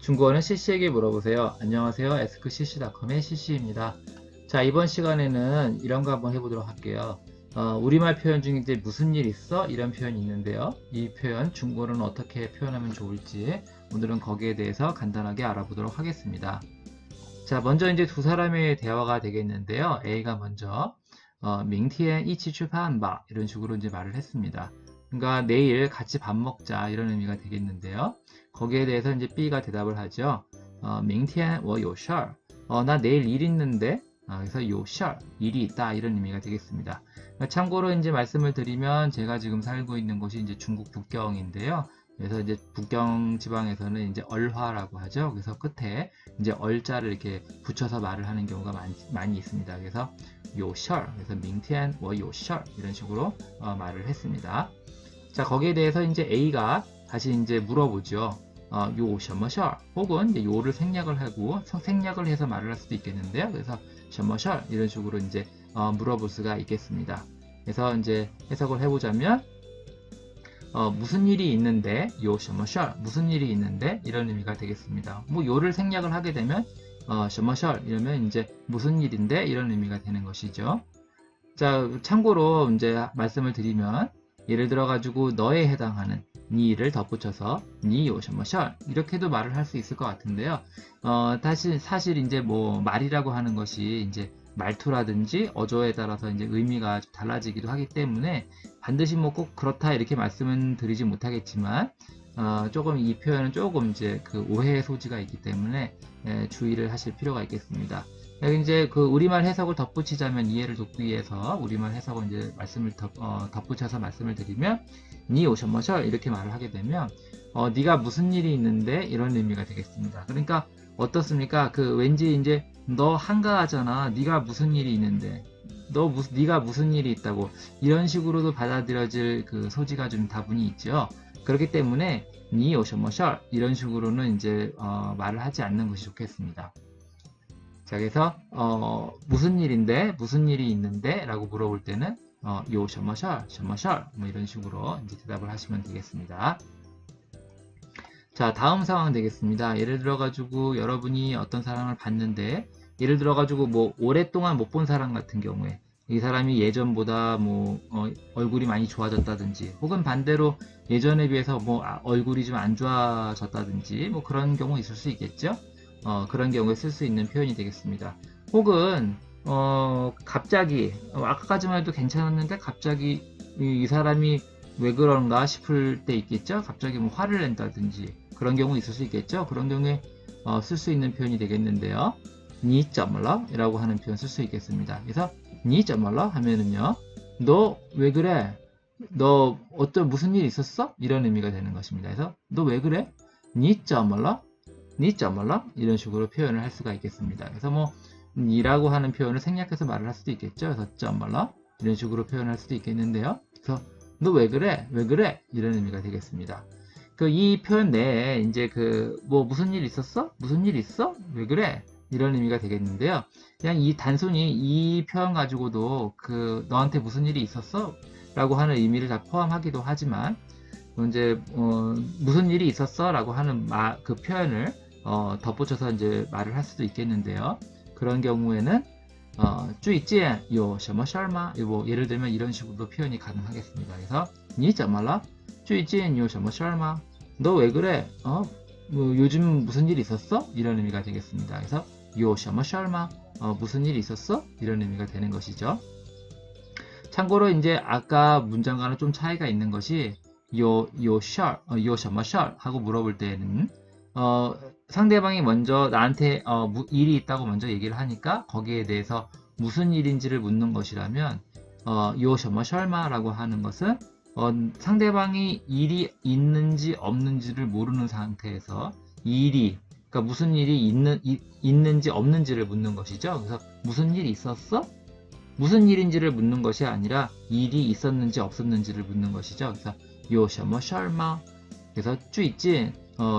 중국어는 CC에게 물어보세요. 안녕하세요. askcc.com의 CC입니다. 자, 이번 시간에는 이런 거 한번 해보도록 할게요. 우리말 표현 중에 이제 무슨 일 있어? 이런 표현이 있는데요. 이 표현 중국어로는 어떻게 표현하면 좋을지 오늘은 거기에 대해서 간단하게 알아보도록 하겠습니다. 자, 먼저 이제 두 사람의 대화가 되겠는데요. A가 먼저 明天一起吃饭吧 이런 식으로 이제 말을 했습니다. 그러니까 내일 같이 밥 먹자 이런 의미가 되겠는데요. 거기에 대해서 이제 B가 대답을 하죠. 明天我有事儿. 나 내일 일 있는데. 그래서 有事儿, 일이 있다 이런 의미가 되겠습니다. 참고로 이제 말씀을 드리면 제가 지금 살고 있는 곳이 이제 중국 북경인데요. 그래서 이제 북경 지방에서는 이제 얼화라고 하죠. 그래서 끝에 이제 얼자를 이렇게 붙여서 말을 하는 경우가 많이 있습니다. 그래서 有事儿, 그래서 明天我有事儿 이런 식으로 말을 했습니다. 자, 거기에 대해서 이제 A가 다시 이제 물어보죠. 有什么事儿? 혹은 이제 요를 생략을 하고 생략을 해서 말을 할 수도 있겠는데요. 그래서 什么事儿? 이런 식으로 이제 물어볼 수가 있겠습니다. 그래서 이제 해석을 해보자면 무슨 일이 있는데 有什么事儿? 무슨 일이 있는데 이런 의미가 되겠습니다. 뭐 요를 생략을 하게 되면 什么事儿? 이러면 이제 무슨 일인데 이런 의미가 되는 것이죠. 자, 참고로 이제 말씀을 드리면 예를 들어 가지고 너에 해당하는 니를 덧붙여서 니有什么事儿 이렇게도 말을 할 수 있을 것 같은데요. 사실 이제 뭐 말이라고 하는 것이 이제 말투라든지 어조에 따라서 이제 의미가 달라지기도 하기 때문에 반드시 뭐 꼭 그렇다 이렇게 말씀은 드리지 못하겠지만 조금 이 표현은 조금 이제 그 오해의 소지가 있기 때문에 주의를 하실 필요가 있겠습니다. 여기 이제 그 우리말 해석을 덧붙이자면 이해를 돕기 위해서 우리말 해석을 이제 말씀을 덧붙여서 말씀을 드리면 니有什么事 이렇게 말을 하게 되면 네가 무슨 일이 있는데 이런 의미가 되겠습니다. 그러니까 어떻습니까? 그 왠지 이제 너 한가하잖아. 네가 무슨 일이 있는데 네가 무슨 일이 있다고 이런 식으로도 받아들여질 그 소지가 좀 다분히 있죠. 그렇기 때문에 니有什么事 이런 식으로는 이제 말을 하지 않는 것이 좋겠습니다. 자, 그래서 무슨 일인데 무슨 일이 있는데 라고 물어볼 때는 有什么事儿什么事儿 뭐 이런 식으로 이제 대답을 하시면 되겠습니다. 자, 다음 상황 되겠습니다. 예를 들어 가지고 여러분이 어떤 사람을 봤는데 예를 들어 가지고 뭐 오랫동안 못 본 사람 같은 경우에 이 사람이 예전보다 뭐 얼굴이 많이 좋아졌다든지 혹은 반대로 예전에 비해서 뭐 얼굴이 좀 안 좋아졌다든지 뭐 그런 경우 있을 수 있겠죠. 그런 경우에 쓸 수 있는 표현이 되겠습니다. 혹은 갑자기 아까까지만 해도 괜찮았는데 갑자기 이 사람이 왜 그런가 싶을 때 있겠죠. 갑자기 뭐 화를 낸다든지 그런 경우 있을 수 있겠죠. 그런 경우에 쓸 수 있는 표현이 되겠는데요. 니怎么了? 라고 하는 표현 쓸 수 있겠습니다. 그래서 니怎么了? 하면은요. 너 왜 그래? 너 무슨 일 있었어? 이런 의미가 되는 것입니다. 그래서 너 왜 그래? 니怎么了? 니怎么了? 이런 식으로 표현을 할 수가 있겠습니다. 그래서 뭐 니라고 하는 표현을 생략해서 말을 할 수도 있겠죠. 그래서 怎么了? 이런 식으로 표현할 수도 있겠는데요. 그래서 너 왜 그래? 왜 그래? 이런 의미가 되겠습니다. 이 표현 내에 이제 뭐 무슨 일 있었어? 무슨 일 있어? 왜 그래? 이런 의미가 되겠는데요. 그냥 단순히 이 표현 가지고도 너한테 무슨 일이 있었어? 라고 하는 의미를 다 포함하기도 하지만 이제 무슨 일이 있었어? 라고 하는 그 표현을 덧붙여서 이제 말을 할 수도 있겠는데요. 그런 경우에는 最近有什么事儿吗? 예를 들면 이런 식으로 표현이 가능하겠습니다. 그래서 你怎么了?最近有什么事儿吗? 너 왜 그래? 뭐 요즘 무슨 일 있었어? 이런 의미가 되겠습니다. 그래서 有什么事儿吗? 무슨 일 있었어? 이런 의미가 되는 것이죠. 참고로 이제 아까 문장과는 좀 차이가 있는 것이 有事儿, 有什么事儿 하고 물어볼 때는 상대방이 먼저 나한테 일이 있다고 먼저 얘기를 하니까 거기에 대해서 무슨 일인지를 묻는 것이라면 有什么事儿吗? 라고 하는 것은 상대방이 일이 있는지 없는지를 모르는 상태에서 그러니까 무슨 일이 있는지 없는지를 묻는 것이죠. 그래서 무슨 일이 있었어? 무슨 일인지를 묻는 것이 아니라 일이 있었는지 없었는지를 묻는 것이죠. 그래서 有什么事儿吗? 그래서 最近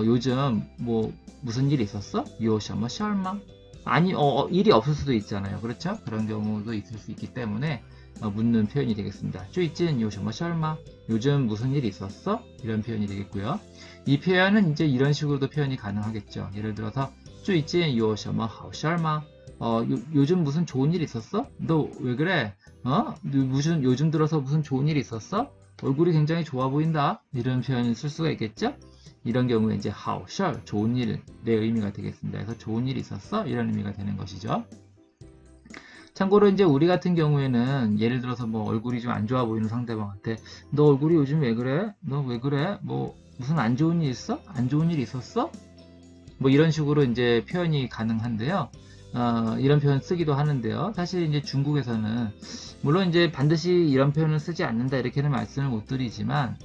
요즘 뭐 무슨 일 있었어? 有什么事儿吗? 아니 일이 없을 수도 있잖아요. 그렇죠? 그런 경우도 있을 수 있기 때문에 묻는 표현이 되겠습니다. 最近有什么事儿吗? 요즘 무슨 일 있었어? 이런 표현이 되겠고요. 이 표현은 이제 이런 식으로도 표현이 가능하겠죠. 예를 들어서 最近有什么好事儿吗? 요즘 무슨 좋은 일 있었어? 너 왜 그래? 무슨 요즘 들어서 무슨 좋은 일 있었어? 얼굴이 굉장히 좋아 보인다. 이런 표현을 쓸 수가 있겠죠? 이런 경우에 이제 好事儿 좋은 일의 의미가 되겠습니다. 그래서 좋은 일 있었어? 이런 의미가 되는 것이죠. 참고로 이제 우리 같은 경우에는 예를 들어서 뭐 얼굴이 좀 안 좋아 보이는 상대방한테 너 얼굴이 요즘 왜 그래? 너 왜 그래? 뭐 무슨 안 좋은 일 있어? 안 좋은 일 있었어? 뭐 이런 식으로 이제 표현이 가능한데요. 이런 표현 쓰기도 하는데요. 사실 이제 중국에서는 물론 이제 반드시 이런 표현을 쓰지 않는다 이렇게는 말씀을 못 드리지만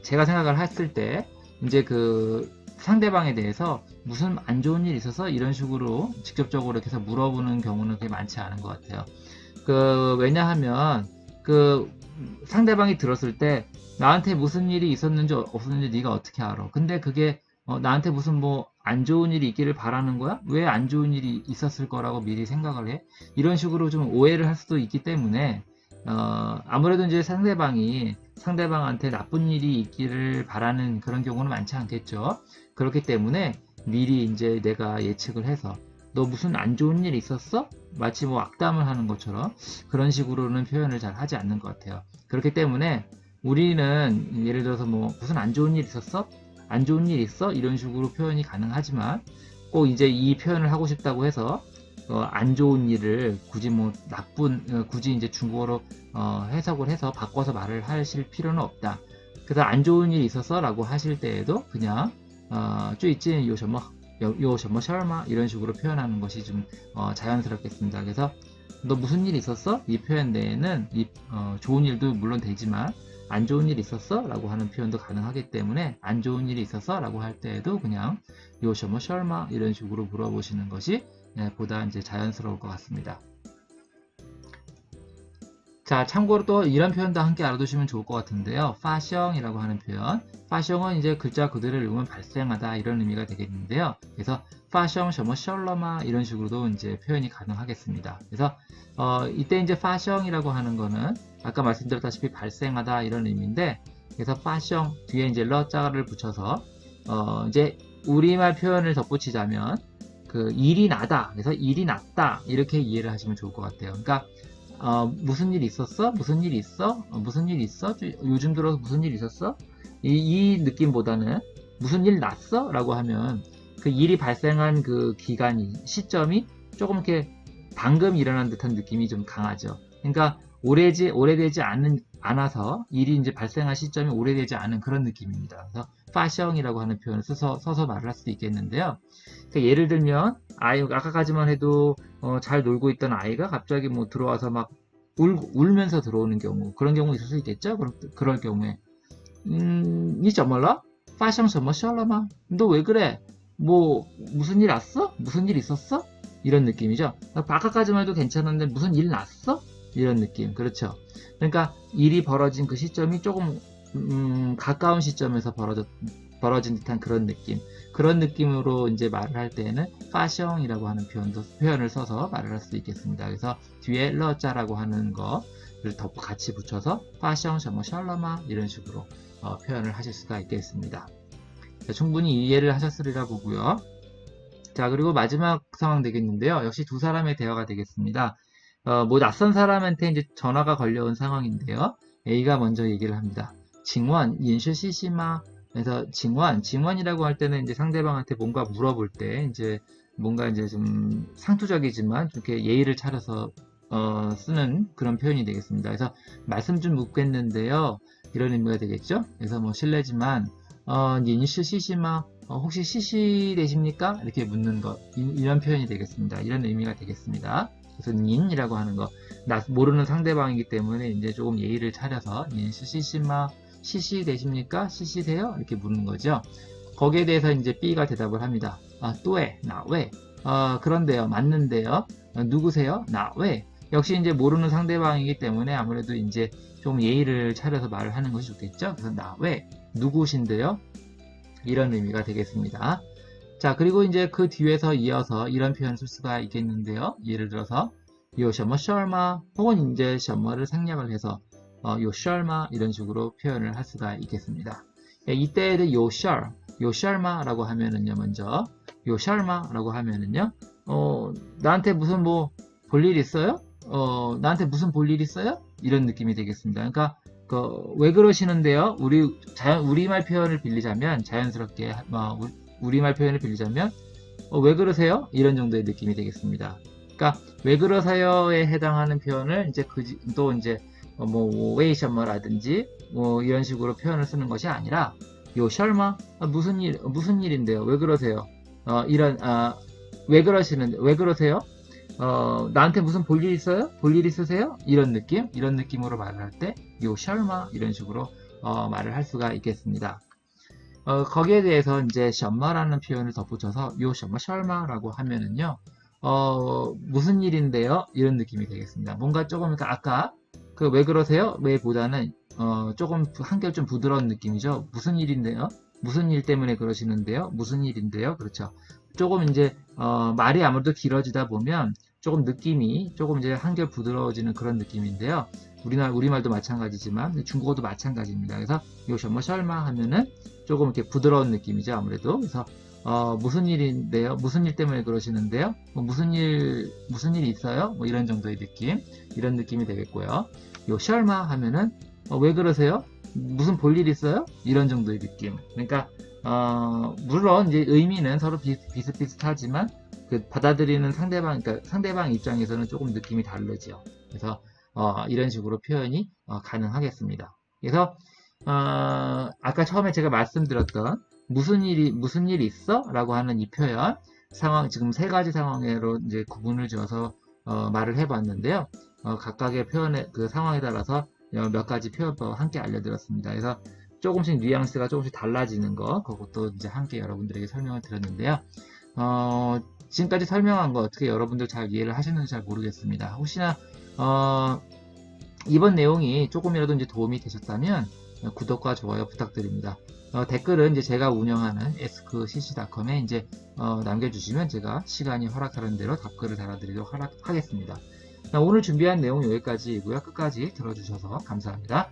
제가 생각을 했을 때 이제 그 상대방에 대해서 무슨 안 좋은 일 있어서 이런 식으로 직접적으로 이렇게 해서 물어보는 경우는 그렇게 많지 않은 것 같아요. 왜냐하면 상대방이 들었을 때 나한테 무슨 일이 있었는지 없었는지 네가 어떻게 알아? 근데 그게 나한테 무슨 뭐 안 좋은 일이 있기를 바라는 거야? 왜 안 좋은 일이 있었을 거라고 미리 생각을 해? 이런 식으로 좀 오해를 할 수도 있기 때문에 아무래도 이제 상대방한테 나쁜 일이 있기를 바라는 그런 경우는 많지 않겠죠. 그렇기 때문에 미리 이제 내가 예측을 해서 너 무슨 안 좋은 일 있었어? 마치 뭐 악담을 하는 것처럼 그런 식으로는 표현을 잘 하지 않는 것 같아요. 그렇기 때문에 우리는 예를 들어서 뭐 무슨 안 좋은 일 있었어? 안 좋은 일 있어? 이런 식으로 표현이 가능하지만 꼭 이제 이 표현을 하고 싶다고 해서 안 좋은 일을 굳이 이제 중국어로 해석을 해서 바꿔서 말을 하실 필요는 없다. 그래서 안 좋은 일이 있었어 라고 하실 때에도 그냥 最近有什么事儿吗? 이런 식으로 표현하는 것이 좀 자연스럽겠습니다. 그래서 너 무슨 일 있었어? 이 표현 내에는 좋은 일도 물론 되지만 안 좋은 일 있었어? 라고 하는 표현도 가능하기 때문에 안 좋은 일이 있었어? 라고 할 때에도 그냥 有什么事儿吗? 이런 식으로 물어보시는 것이 보다 이제 자연스러울 것 같습니다. 자, 참고로 또 이런 표현도 함께 알아두시면 좋을 것 같은데요. 파셩이라고 하는 표현. 파셩은 이제 글자 그대로 읽으면 발생하다 이런 의미가 되겠는데요. 그래서 파셩什么事了吗? 이런 식으로도 이제 표현이 가능하겠습니다. 그래서 이때 이제 파셩이라고 하는 거는 아까 말씀드렸다시피 발생하다 이런 의미인데 그래서 파셩 뒤에 이제 러자를 붙여서 이제 우리말 표현을 덧붙이자면 일이 나다. 그래서 일이 났다. 이렇게 이해를 하시면 좋을 것 같아요. 그러니까 무슨 일 있었어? 무슨 일 있어? 무슨 일 있어? 요즘 들어서 무슨 일 있었어? 이 느낌보다는 무슨 일 났어? 라고 하면 그 일이 발생한 그 시점이 조금 이렇게 방금 일어난 듯한 느낌이 좀 강하죠. 그러니까 오래되지 않아서 일이 이제 발생한 시점이 오래되지 않은 그런 느낌입니다. 그래서 파셩이라고 하는 표현을 써서 말을 할 수도 있겠는데요. 그러니까 예를 들면 아까까지만 해도 잘 놀고 있던 아이가 갑자기 뭐 들어와서 막 울면서 들어오는 경우 그런 경우 있을 수 있겠죠. 그럴 경우에 你怎么了? 发生什么事了吗? 너 왜 그래? 뭐 무슨 일 났어? 무슨 일 있었어? 이런 느낌이죠. 아까까지만 해도 괜찮은데 무슨 일 났어? 이런 느낌. 그렇죠. 그러니까 일이 벌어진 그 시점이 조금 가까운 시점에서 벌어진 듯한 그런 느낌. 그런 느낌으로 이제 말을 할 때에는 파셩이라고 하는 표현을 써서 말을 할 수 있겠습니다. 그래서 뒤에 러자라고 하는 거를 같이 붙여서 파셩什么事了吗? 이런 식으로 표현을 하실 수가 있겠습니다. 자, 충분히 이해를 하셨으리라 보고요. 자, 그리고 마지막 상황 되겠는데요. 역시 두 사람의 대화가 되겠습니다. 뭐 낯선 사람한테 이제 전화가 걸려온 상황인데요. A가 먼저 얘기를 합니다. 请问饮食西西吗? 그래서 징원이라고 할 때는 이제 상대방한테 뭔가 물어볼 때 이제 뭔가 이제 좀 상투적이지만 좀 이렇게 예의를 차려서 쓰는 그런 표현이 되겠습니다. 그래서 말씀 좀 묻겠는데요. 이런 의미가 되겠죠. 그래서 뭐 실례지만 인시 시시마 혹시 시시 되십니까? 이렇게 묻는 것 이런 표현이 되겠습니다. 이런 의미가 되겠습니다. 그래서 닌이라고 하는 거 모르는 상대방이기 때문에 이제 조금 예의를 차려서 인시 시시마 시시 되십니까? 시시세요? 이렇게 묻는 거죠. 거기에 대해서 이제 B가 대답을 합니다. 또에 나 왜? 그런데요, 맞는데요. 누구세요? 나 왜? 역시 이제 모르는 상대방이기 때문에 아무래도 이제 좀 예의를 차려서 말을 하는 것이 좋겠죠. 그래서 나 왜? 누구신데요? 이런 의미가 되겠습니다. 자, 그리고 이제 그 뒤에서 이어서 이런 표현 쓸 수가 있겠는데요. 예를 들어서 요什么事儿吗 혹은 이제 什么를 생략을 해서 요事儿吗 이런 식으로 표현을 할 수가 있겠습니다. 이때에도 요事儿, 요事儿吗라고 하면은요, 먼저 요事儿吗라고 하면은요, 나한테 무슨 뭐 볼 일 있어요? 나한테 무슨 볼 일 있어요? 이런 느낌이 되겠습니다. 그러니까 왜 그러시는데요? 우리말 표현을 빌리자면 자연스럽게 우리말 표현을 빌리자면 왜 그러세요? 이런 정도의 느낌이 되겠습니다. 그러니까 왜 그러세요에 해당하는 표현을 이제 또 이제 뭐 웨이셔머라든지 뭐 이런 식으로 표현을 쓰는 것이 아니라 요 셜마 무슨 일인데요? 왜 그러세요? 왜 그러세요? 나한테 무슨 볼 일 있어요? 볼 일 있으세요? 이런 느낌으로 말을 할 때 요 셜마 이런 식으로 말을 할 수가 있겠습니다. 거기에 대해서 이제 셔마라는 표현을 덧붙여서 요 셔마 셜마라고 하면은요, 무슨 일인데요? 이런 느낌이 되겠습니다. 뭔가 조금, 그러니까 아까 그 왜 그러세요? 왜보다는 조금 한결 좀 부드러운 느낌이죠. 무슨 일인데요? 무슨 일 때문에 그러시는데요? 무슨 일인데요? 그렇죠. 조금 이제 말이 아무래도 길어지다 보면 조금 느낌이 조금 이제 한결 부드러워지는 그런 느낌인데요. 우리말도 마찬가지지만 중국어도 마찬가지입니다. 그래서 요 셔머 셜마 하면은 조금 이렇게 부드러운 느낌이죠. 아무래도. 그래서 무슨 일인데요? 무슨 일 때문에 그러시는데요? 뭐 무슨 일 있어요? 뭐 이런 정도의 느낌, 이런 느낌이 되겠고요. 요 셜마 하면은 왜 그러세요? 무슨 볼 일 있어요? 이런 정도의 느낌. 그러니까 물론 이제 의미는 서로 비슷비슷하지만 그 받아들이는 그러니까 상대방 입장에서는 조금 느낌이 다르죠. 그래서 이런 식으로 표현이 가능하겠습니다. 그래서 아까 처음에 제가 말씀드렸던 무슨 일이 있어? 라고 하는 이 표현 지금 세 가지 상황으로 이제 구분을 지어서 말을 해봤는데요. 각각의 표현의 그 상황에 따라서 몇 가지 표현법 함께 알려드렸습니다. 그래서 조금씩 뉘앙스가 조금씩 달라지는 거, 그것도 이제 함께 여러분들에게 설명을 드렸는데요. 지금까지 설명한 거 어떻게 여러분들 잘 이해를 하시는지 잘 모르겠습니다. 혹시나 이번 내용이 조금이라도 이제 도움이 되셨다면 구독과 좋아요 부탁드립니다. 댓글은 이제 제가 운영하는 eskcc.com에 이제 남겨주시면 제가 시간이 허락하는 대로 답글을 달아드리도록 하겠습니다. 오늘 준비한 내용 여기까지이고요. 끝까지 들어주셔서 감사합니다.